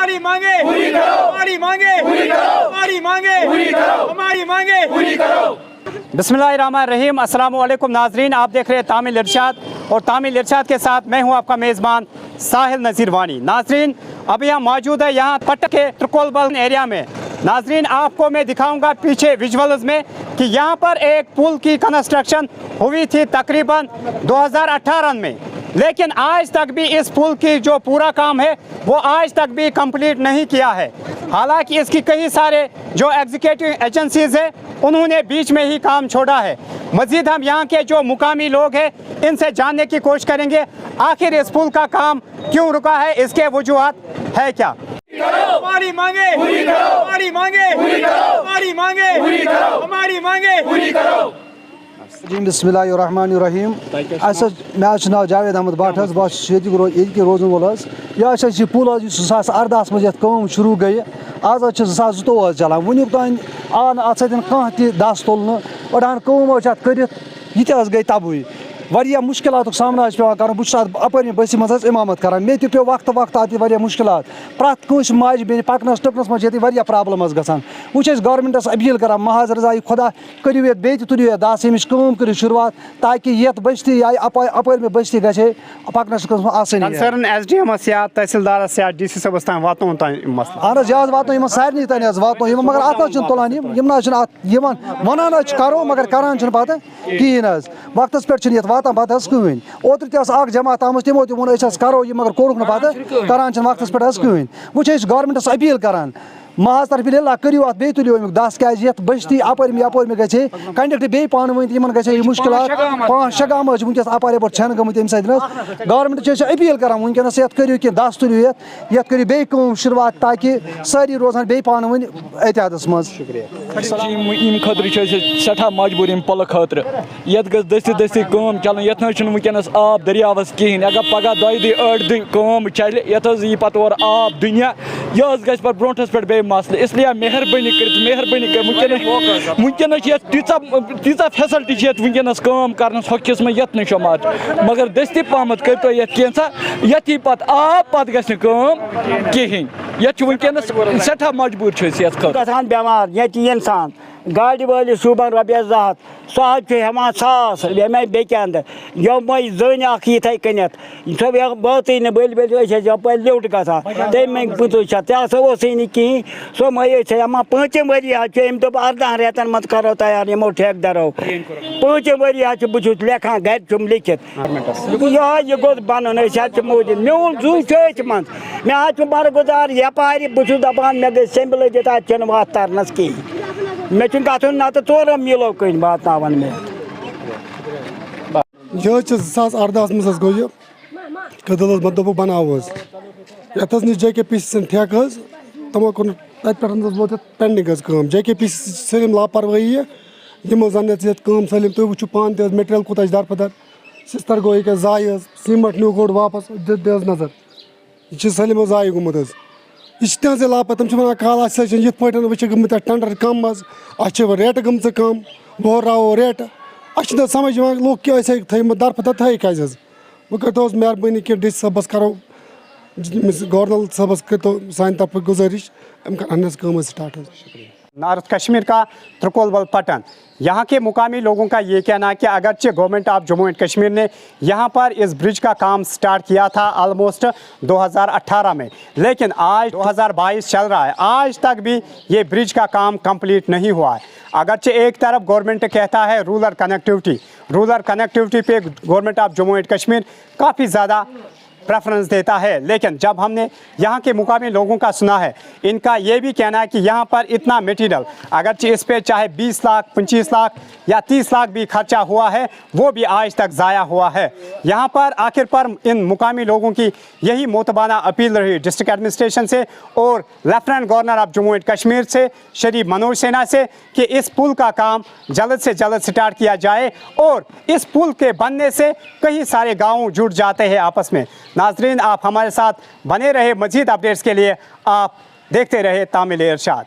हमारी मांगे पूरी करो, हमारी मांगे पूरी करो, हमारी मांगे पूरी करो, हमारी मांगे पूरी करो। बिस्मिल्लाहिर्रहमानिर्रहीम। अस्सलाम वालेकुम नाजरीन, आप देख रहे हैं तामिल इरशाद और तामिल इरशाद के साथ मैं हूं आपका मेज़बान साहिल नज़ीर वानी। नाजरीन अभी हम मौजूद है यहाँ पट्ट के त्रिकोलबल एरिया में। नाजरीन आपको मैं दिखाऊंगा पीछे विजुअल्स में कि यहाँ पर एक पुल की कंस्ट्रक्शन हुई थी तकरीबन 2018 में, लेकिन आज तक भी इस पुल की जो पूरा काम है वो आज तक भी कंप्लीट नहीं किया है। हालांकि इसकी कई सारे जो एग्जीक्यूटिव एजेंसीज हैं उन्होंने बीच में ही काम छोड़ा है। मज़ीद हम यहाँ के जो मुकामी लोग हैं इनसे जानने की कोशिश करेंगे आखिर इस पुल का काम क्यों रुका है, इसके वजूहात है क्या। हमारी मांगे पूरी करो, हमारी मांगे पूरी करो, हमारी मांगे पूरी करो, हमारी मांगे पूरी करो। जी बिस्मिल्लाहिर्रहमानिर्रहीम। मैं नाव जावेद अहमद भट्ट बस रोजन वोल। यह पुल 2018 मज शुरू गई, आज 2022 चलान। वुनिक तान आव ना अत कह दस तुलने अड़ान कर गई तबाही। वारिया मुश्किलातुक सामना पेवान कर। अपर बसी मज इमामत करान, मे पे वक्त वक्त आत वारिया मुश्किलात। प्रत कंस माज बेन पकनस टुकनस मज वारिया प्रॉब्लम गसान। वो गवर्नमेंटस अपील करान महाज रजाई खुदा करियो ये बे तुलियो दस अमिश काम करियो शुरुआत ताकि ये बस्ती या अपर में बस्ती गए पकनस आसानी। कंसर्न एसडीएमएस या तहसीलदारस या डीसी साहबस तान वातन मसला। अहन यह वातन सारे तान वातन, मगर अत तुलान वन करो मगर करान पत कहें वक्त पे वातान पत कहें। ओतर तक जमात आम तमो तोन करो यह मगर कोरुक पत करान वक्त पे कहें। वो गवर्नमेंटस अपील करान महाज तरफ ला करियो अत बे तुलियो 10 क्या बस्ती अपर में गए कंडक्ट बे पान वन गए मुश्किल 5-6 गाँव वनस अपर यप छन गम गवर्नमेंट अपील करान वनस ये करियो कि 10 तुलियो ये करियो बे शुरुआत ताकि सारी रोजान बे पान वन एहतियातस मज। खतर सठा मजबूर पुल खतर ये दस्ती दस्ती काम चलान ये वनस आब दरियावस कहें। अगर पगह 2 8 काम चल ये यी पे और आब दुनिया यह ग ब्रोटस पे बे मसल। इसलिए मेहरबानी कर वनस तीचा फैसलटी वनस काम कर हकिस में ये शुमार, मगर दस्ती पहमत करो ये ये पत आब पत गम कहें। ये वनस सठा मजबूर बेमार ये इंसान गाड़ी वाले सूबन रपस 200 सह हेमान 100 मे बेक अंदर यम जन इथे कनित सो बात बल पे लोट गा तमें पुतु तह कहें सो मे हेमान 5 वरी अम दोप 14 रेतन मत करो तैयार यमो ठेकेदारों 5 वरी बहुत लेखान गर लिखित यह गो बन मोदी मोन जू चत मन मे बरगुजार यपार बहुत दपान मे गई सेम्बल अत वत तरनस कहें। मे गन ना तो 4 मीलों कन वातावन मे यह 2018 मज गो यह कदल मे दोप बनाव ये JKPC ठेक तमो कोन तत पे पेंडिंग काम JKPC सलिम लापरवाही यमो जन काम सलिम तुम वो पान मटेरियल कूत दरपदर सिस्तर गो ये जाय सीमेंट न्यू गोड़ वापस नजर यह सलिम जाय गुमुत यह लापत तम वन काल ये पे गमत टेंडर कम अत रेट गम कम वो रावो रेट अ समझ लोग क्या थम दरपदर थे क्या वो करतो मेहरबानी कि डी साहबस करो गवर्नर साहबस करतो सान तरफ गुजारिश काम स्टार्ट। नॉर्थ कश्मीर का त्रिकोलबल पट्टन, यहाँ के मुकामी लोगों का ये कहना है कि अगरचे government of Jammu and Kashmir ने यहाँ पर इस ब्रिज का काम स्टार्ट किया था ऑलमोस्ट 2018 में, लेकिन आज 2022 चल रहा है, आज तक भी ये ब्रिज का काम कंप्लीट नहीं हुआ है। अगरचे एक तरफ गवर्नमेंट कहता है रूरल कनेक्टिविटी पे government of Jammu and Kashmir काफ़ी ज़्यादा प्रेफरेंस देता है, लेकिन जब हमने यहाँ के मुकामी लोगों का सुना है इनका ये भी कहना है कि यहाँ पर इतना मटेरियल अगरचे इस पे चाहे 20 लाख 25 लाख या 30 लाख भी खर्चा हुआ है वो भी आज तक ज़ाया हुआ है। यहाँ पर आखिर पर इन मुकामी लोगों की यही मोतबाना अपील रही डिस्ट्रिक्ट एडमिनिस्ट्रेशन से और lieutenant governor of Jammu and Kashmir से श्री मनोज सिन्हा से कि इस पुल का काम जल्द से जल्द स्टार्ट किया जाए और इस पुल के बनने से कई सारे गाँव जुड़ जाते हैं आपस में। नाजरीन आप हमारे साथ बने रहे, मज़ीद अपडेट्स के लिए आप देखते रहे तामिल इरशाद।